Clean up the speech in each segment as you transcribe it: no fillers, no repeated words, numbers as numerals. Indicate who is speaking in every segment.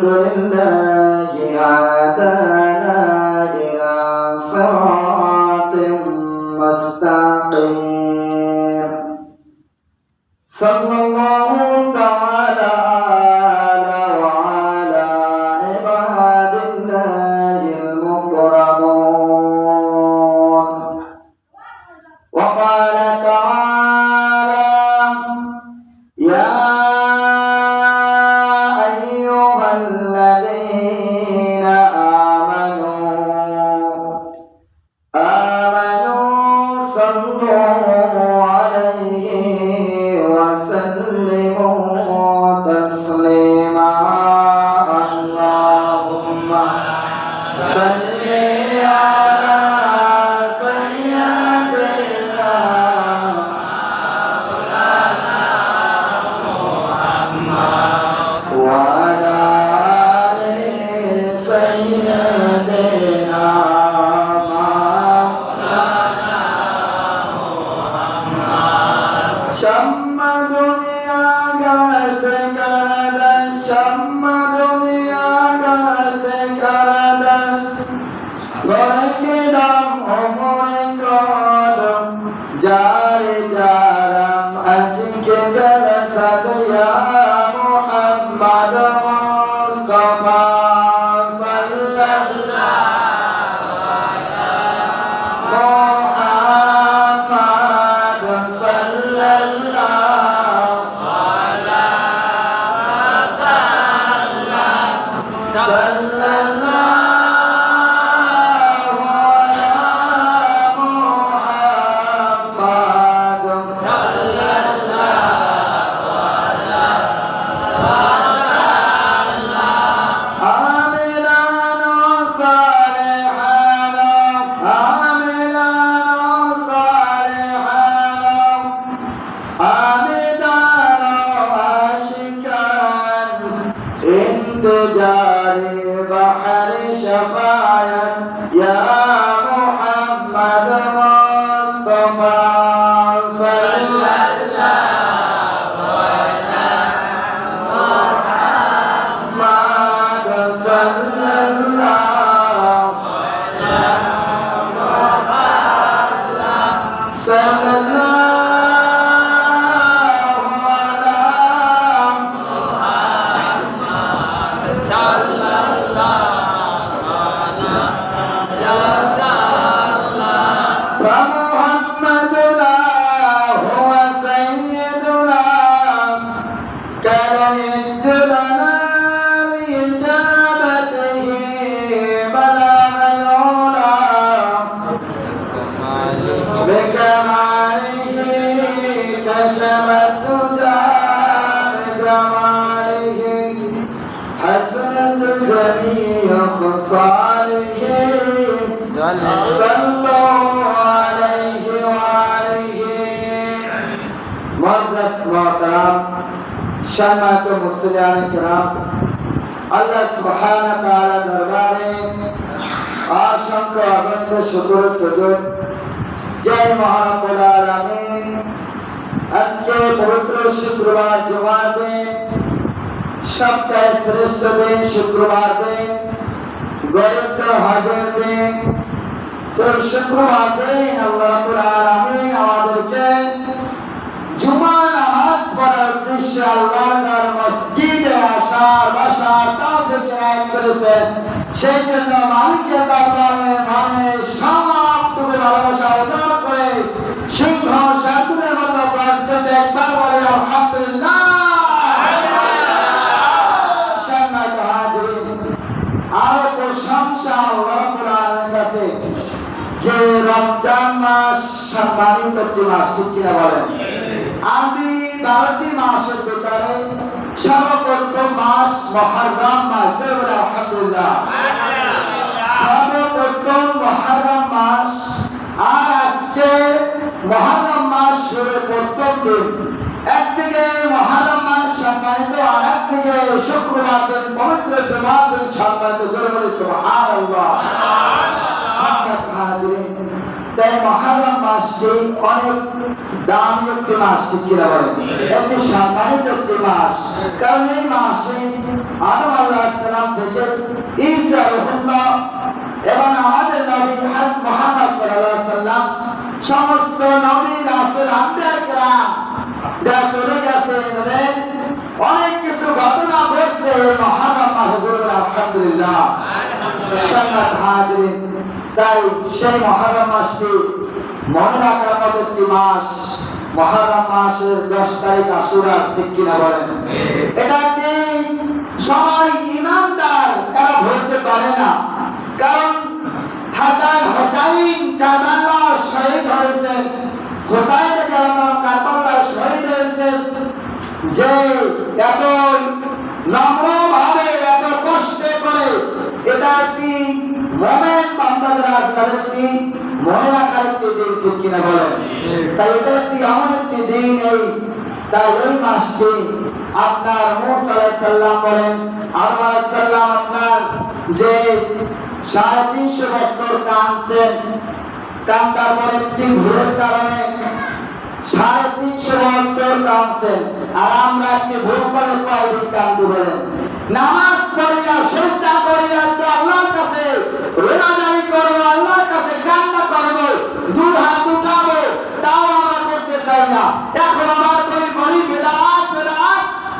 Speaker 1: الحمد لله هدانا إلى صراط مستقيم صلى الله تعالى على وعلى عباد الله المكرمون وقال تعالى يا أيها الذين آمنوا صلوا عليه وسلموا تسليما اللهم صل على سيدنا وعلى آل سيدنا शम्मा दुनिया गाश्त करादश शम्मा दुनिया गाश्त करादश गोरके दाम ओमोरे कोदम जारे जारम अजिके जलसा दया मुहम्मद मुस्तफा جاري بحر شفاعة يا محمد مصطفى صلى الله على محمد صلى الله على صلى الله فمحمدنا هو سيدنا كان ينجلنا لإجابته بلاغ العلا بكماله كشف الدجى بجماله حسنت جميع خصاله صلوا عليه وعليه معزز محترم সম্মানিত মুসলিয়ান কিরাম আল্লাহ সুবহানাহু ওয়া তাআলা দরবারে অসংখ্য অগণিত শুকর সুজুদ যে মহান রব্বুল আলামিন আজকে পবিত্র শুক্রবার জুমার দিন সপ্তাহের শ্রেষ্ঠ দিন শুক্রবার দিন গরিব হাজার দিন তো শুক্রবার দিন আল্লাহ রাব্বুল আলামিন আমাদেরকে জুমা নামাজ পড়ার উদ্দেশ্যে আল্লাহর মসজিদে আসার বসার তৌফিক ইনায়াত করেছেন সেই জন্য মালিকের দরবারে মানে সবটুকু ভালোবাসা উজাড় করে সিংহ শান্তদের মতো পর্যন্ত একবার বলে আলহামদুলিল্লাহ। সম্মানিত হাজিরিন আরো প্রশংসা আল্লাহ রাব্বুল আলামিনের কাছে যে রমজান মাস সম্মানিত একটি মাস, ঠিক কিনা বলেন? আরবি 12টি মাসের ভিতরে সর্বপ্রথম মাস মুহররম মাস, বলে আলহামদুলিল্লাহ। সর্বপ্রথম মুহররম মাস, আর আজকে মুহররম মাস শুরুর প্রথম দিন। একদিকে মুহররম মাস সম্মানিত, আর একদিকে শুক্রবার দিন পবিত্র জুমার দিন সম্মানিত। জোরে বলে সুবহানাল্লাহ। তাই মুহররম মাসটি অনেক দামি একটি মাস, ঠিক কিনা বলেন? একটি সম্মানিত একটি মাস, কারণ এই মাসে আদম আলাইহিস সালাম থেকে ঈসা রূহুল্লাহ এবং আমাদের নবী মুহাম্মদ সাল্লাল্লাহু আলাইহি ওয়াসাল্লাম সমস্ত নবী রাসূল আম্বিয়া কিরাম যারা চলে গেছে এদের অনেক কিছু ঘটনা ঘটছে মুহররম মাসে। জোরে আলহামদুলিল্লাহ। সম্মানিত হাজিরিন, তাই সেই মুহররম মাসটি মনে রাখার মতো একটি মাস। মুহররম মাসের 10 তারিখ আশুরা, ঠিক কিনা বলেন? এটা কি সবাই ইমানদার তারা ভুলতে পারে না, কারণ হাসান হুসাইন কারবালার শহীদ হয়েছেন। হুসাইন কারবালার শহীদ হয়েছেন যে এত নম্রভাবে এত কষ্ট করে। এটা একটি মুমিন বান্দাদের আজকে মনে রাখার একটি দিন, ঠিক কিনা বলেন? তাই এটা একটি এমন একটি দিন, তাই এই মাসটি আপনার মুসা আলাইহিস সালাম বলেন আদম আলাইহিস সালাম আপনার যে 350 বছর কাঁদছেন, কান্দার পরে একটি ভুলের কারণে 350 বছর কাঁদছেন। আর আমরা একটি ভুল করে কয়দিন কাঁদতে বলেন? নামাজ পড়িয়া সিজদা করিয়া একটু আল্লাহর কাছে রোনাজারি করবো, আল্লাহর কাছে কান্না করবো, দুই হাত উঠাবো, তাও আমরা করতে চাই না। এখন আমার করি বেদাত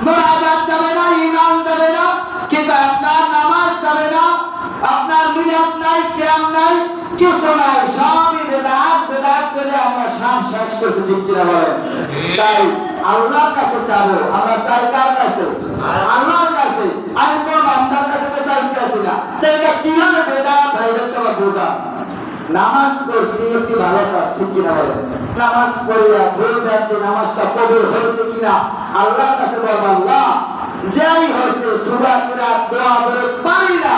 Speaker 1: মোনাজাত যাবে না, ইমাম যাবে না, কিন্তু আপনার নামাজ যাবে না, আপনার মিলাদ নাই, কিয়াম নাই, কিছু নাই, সবই বেদাত করে আমরা সব শেষ করছি, ঠিক কিনা বলেন? তাই আল্লাহর কাছে চাবো। আমরা চাই কার কাছে? আল্লাহর কাছে। আমি কোন বান্দার কাছে তো চাইতেছি না। তো এটা কিভাবে বেদাত হয় এটা আমরা বোঝা। নামাজ পড়ছি একটি ভালো কাজ, ঠিক কিনা বলেন? নামাজ পড়িয়া ভুল দেখতে নামাজটা কবুল হয়েছে কিনা আল্লাহর কাছে বলবো, আল্লাহ যাই হয়েছে সূরা কিরাত দোয়া করে পারি না,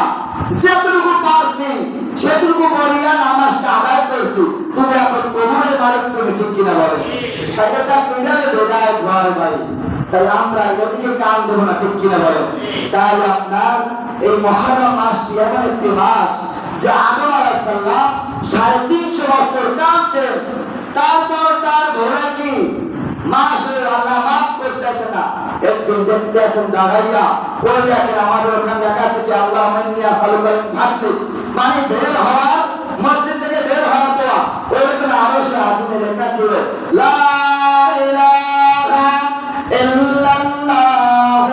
Speaker 1: যেটুকু পারছি সেটুকু বলিয়া নামাজটা আদায় করছি, তুমি এখন কবুলের মালিক তুমি, ঠিক কিনা বলেন? তাই এটা কিভাবে বেদাত হয় ভাই? তাই আমরা এদিকে কান দেব না, ঠিক কিনা বলেন? তাই আপনার এই মুহররম মাসটি এমন একটি মাস যে আদম আলাইহিস সালাম 350 বছর কাঁদছেন, তারপর তার ভুলে কি মাসের আল্লাহ মাফ করতেছে না। একদিন দেখতেছেন দাঁড়াইয়া, ওই দেখেন আমাদের ওখানে লেখা আছে কি আল্লাহ মান্নিয়া চালু করেন ভাবতে, মানে বের হওয়ার, মসজিদ থেকে বের হওয়ার দোয়া। ওইরকম আরশে আজিমে লেখা ছিল লা ইলাহা ইল্লাল্লাহ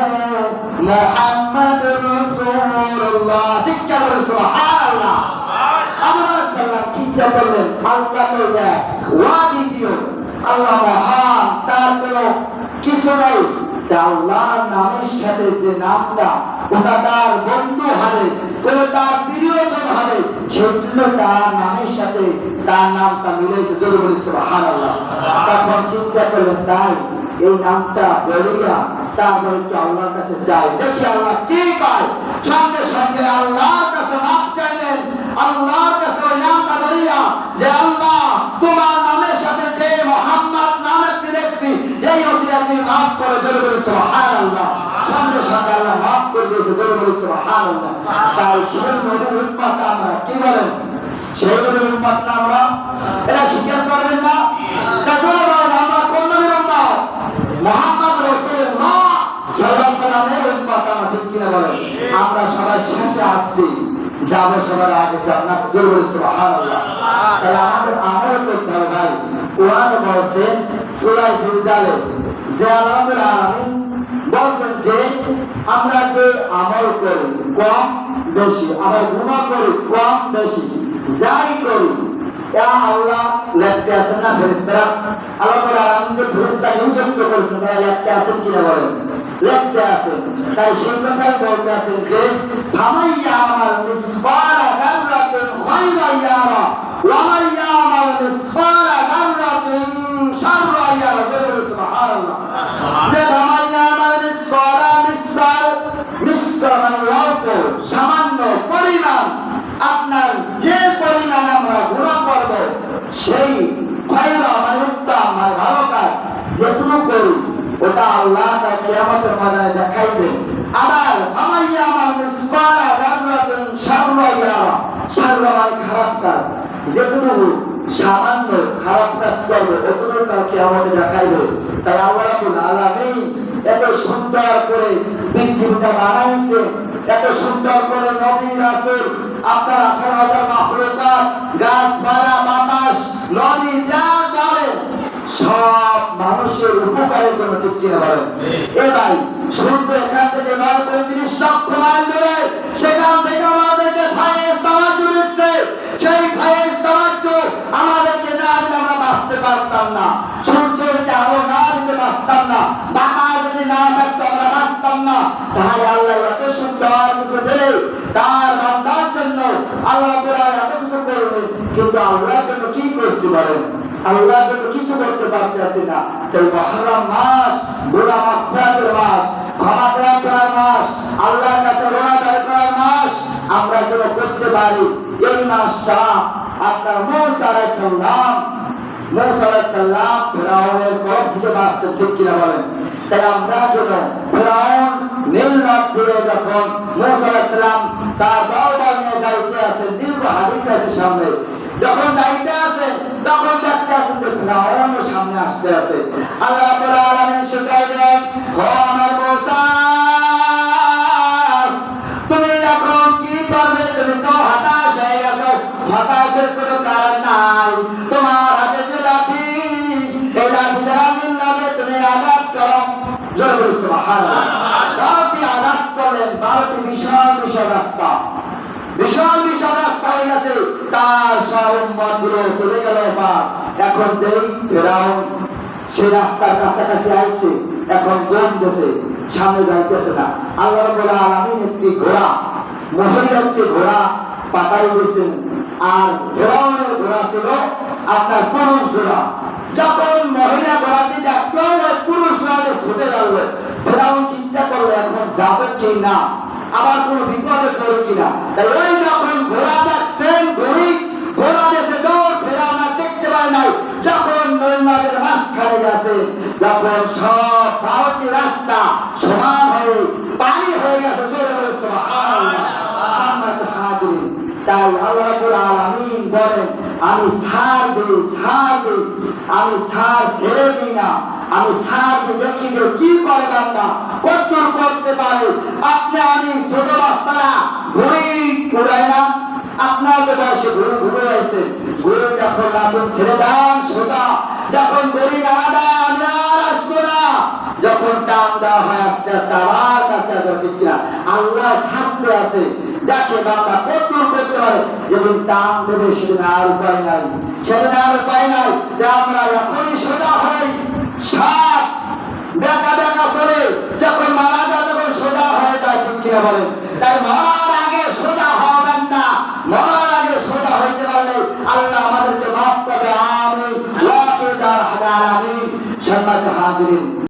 Speaker 1: মুহাম্মাদুর রাসূলুল্লাহ। চিৎকার করে সুবহানাল্লাহ। আদম আলাইহিস সালাম চিন্তা করলেন আল্লাহ তো এক, ওয়াহিদীয়, আল্লাহ মহান, তার কোনো কিছু নাই। আল্লাহর নামের সাথে যে নামটা, ওটা তার বন্ধু হবে, কোন তার প্রিয়জন হবে, সেই জন্য তার নামের সাথে তার নামটা মিলেছে। জোরে বলি সুবহানাল্লাহ। তখন চিন্তা করলেন তাই এই নামটা বলিয়া তারপর একটু আল্লাহর কাছে যাই, দেখি আল্লাহ কি কয়। সঙ্গে সঙ্গে আল্লাহর কাছে মাপ চাইলেন, আল্লাহর কাছে ওই নামটা ধরিয়া যে আল্লাহ তোমার নামের সাথে যে মুহাম্মদ নামটি দেখছি এই ওসিয়াকে মাফ করে। জোরে বলি সুবহানাল্লাহ। সঙ্গে সঙ্গে আল্লাহ মাফ করে দিয়েছে। জোরে বলি সুবহানাল্লাহ। তাই সেই নবীর উম্মত আমরা, কি বলেন? সেই নবীর উম্মত না আমরা? এটা স্বীকার করবেন না? তা জোরে বলেন আমরা কোন নবীর উম্মত? মুহাম্মদ রাসূলুল্লাহ সাল্লাল্লাহু আলাইহি ওয়াসাল্লামের উম্মত আমরা, ঠিক কিনা বলেন? আমরা সবাই শেষে আসছি, যাবো সবার আগে জান্নাত। জোরে বলি সুবহানাল্লাহ। তাই আমাদের আমল করতে হবে ভাই। কোরআনে বলছে সূরা জিলজালে যে আল্লাহ রাব্বুল আলামিন বলছেন যে আমরা যে আমল করি কম বেশি, আবার গুনাহ করি কম বেশি, যাই করি আল্লাহ লিখতে আছেন না ফেরেশতারা? আল্লাহ রাব্বুল আলামিন যে ফেরেশতা নিযুক্ত করেছেন তারা লিখতে আছেন কিনা বলেন? লিখতে আছেন। তাই সেই কথাই বলতে আছেন যে ফামাইয়া আমাল মিসফালা যাররাতিন খায়রান ইয়ারা ওয়া মান ইয়ামাল মিসফালা যাররাতিন শাররান ইয়ারা। সুবহানাল্লাহ। যে ফামাইয়া আমাল মিসফালা মিসফাল অল্প সামান্য পরিমাণ, আপনার যে পরিমাণ আমরা গুনাহ করব সেই খায়রা মানে উত্তম মানে ভালো কাজ যেটুকু করি ওটা আল্লাহ তার কিয়ামতের ময়দানে দেখাইবেন। আবার ফামাইয়া আমাল মিসফালা যাররাতিন শাররান ইয়ারা, শাররা মানে খারাপ কাজ, যেটুকু সামান্য খারাপ কাজ করবে অতটুকু কাল কিয়ামতে দেখাইবে। তাই আল্লাহ রাব্বুল আলামিন এত সুন্দর করে পৃথিবীটা বানাইছে, এত সুন্দর করে নবী রাসূল আপনার 18,000 মাখলুকাত, গাছপালা, বাতাস, নদী যা বলে সব মানুষের উপকারের জন্য, ঠিক কিনা বলেন? এ ভাই, সূর্য এখান থেকে 9.35 লক্ষ মাইল দূরে, সেখান থেকে আমাদেরকে ফায়েজ তাওয়াজ্জুহ দিচ্ছে। সেই ফায়েজ তাওয়াজ্জুহ আমাদেরকে না দিলে আমরা বাঁচতে পারতাম না। সূর্যকে আলো না দিতে বাঁচতাম না, বাতাস যদি না থাকতো আমরা বাঁচতাম না। তাহলে আল্লাহ এত সুন্দর কিছু দিলে তার বান্দার জন্য আল্লাহ রাব্বুল আলামিন এত কিছু করলেন, কিন্তু আল্লাহর জন্য কি করছি বলেন? আল্লাহর জন্য কিছু করতে পারতেছি না। তাই মুহররম মাস গুনাহ মাগফিরাতের মাস, ক্ষমা প্রার্থনার মাস, আল্লাহর কাছে রোনাজাত করার মাস আমরা যেন করতে পারি। এই মাসটা আপনার মুসা আলাইহিস সালাম ফিরাউনের কবর থেকে বাঁচতেন, ঠিক কিনা বলেন? তাই আমরা যেন ফিরাউন নীল নদ দিয়ে যখন মুসা আলাইহিস সালাম তার দরবার নিয়ে যাইতে আছেন, দীর্ঘ হাদিস আছে সামনে, যখন যাইতে আছে তখন দেখতে আছে যে ফিরাউন সামনে আসতে আছে। আল্লাহ রাব্বুল আলামিন শিখাই দেন, ও আমার মুসা, তুমি এখন কি করবে? তুমি তো হতাশ হয়ে গেছো, হতাশের কোনো কারণ নাই। তোমার হাতে যে লাঠি, এই লাঠি দ্বারা নীল নদে তুমি আঘাত করো। জোরে বলে সুবহানাল্লাহ। 12টি আঘাত করলেন, 12টি বিশাল বিশাল রাস্তা, বিশাল বিশাল রাস্তা হয়ে গেছে। তার সব উম্মতগুলো চলে গেল পার। এখন যেই ফেরাউন সে রাস্তার কাছাকাছি আইছে, এখন দম দিয়েছে, সামনে যাইতেছে না। আল্লাহ রাব্বুল আলামিন একটি ঘোড়া, মহিলা একটি ঘোড়া পাঠাই দিয়েছেন, আর ফেরাউনের ঘোড়া ছিল আপনার পুরুষ ঘোড়া। যখন মহিলা ঘোড়াটি দেখলো পুরুষ ঘোড়াকে ছুটে গেল, ফেরাউন চিন্তা করলো এখন যাবে কি না, আবার কোনো বিপদে পড়ে কিনা। তাই ওই যখন ঘোড়া দেখছেন, ঘোড়া দেশে দৌড়, ফেরাউন আর দেখতে পায় নাই। যখন নদীর মাঝখানে গেছে, যখন সব 12টি রাস্তা সমান হয়ে পানি হয়ে গেছে, জোরে বলে সুবহানাল্লাহ। তাই আল্লাহ রাব্বুল আলামিন বলেন, আমি ছাড় দিই, আমি ছাড় ছেড়ে দিই না, আমি ছাড় দিই, দেখি যে কি করে বান্দা, কতদূর করতে পারে। আপনি আমি ছোট বাচ্চারা ঘুরে ঘুরাই না, আপনার তো বয়সে ঘুরে আছে, ঘুরে যখন আপনি ছেড়ে দেন সোজা, যখন ঘুরি না দেন আমি আর আসবো না, যখন টান দেওয়া হয় আস্তে আস্তে আবার কাছে আসা, ঠিক কিনা? আল্লাহ ছাড়তে আছে, দেখে বান্দা কতদূর করতে পারে। যেদিন টান দেবে সেদিন আর উপায় নাই, সেদিন আর উপায় নাই। আমরা এখনই সোজা হই, সাপ বেকা বেকা চলে, যখন মারা যায় তখন সোজা হয়ে যায়, ঠিক কিনা বলেন? তাই মরার আগে সোজা হবেন না, মরার আগে সোজা হইতে পারলে আল্লাহ আমাদেরকে মাফ করবে। আমিন। ওয়া আখিরু দাওয়ানা আমিন। সম্মানিত হাজিরিন।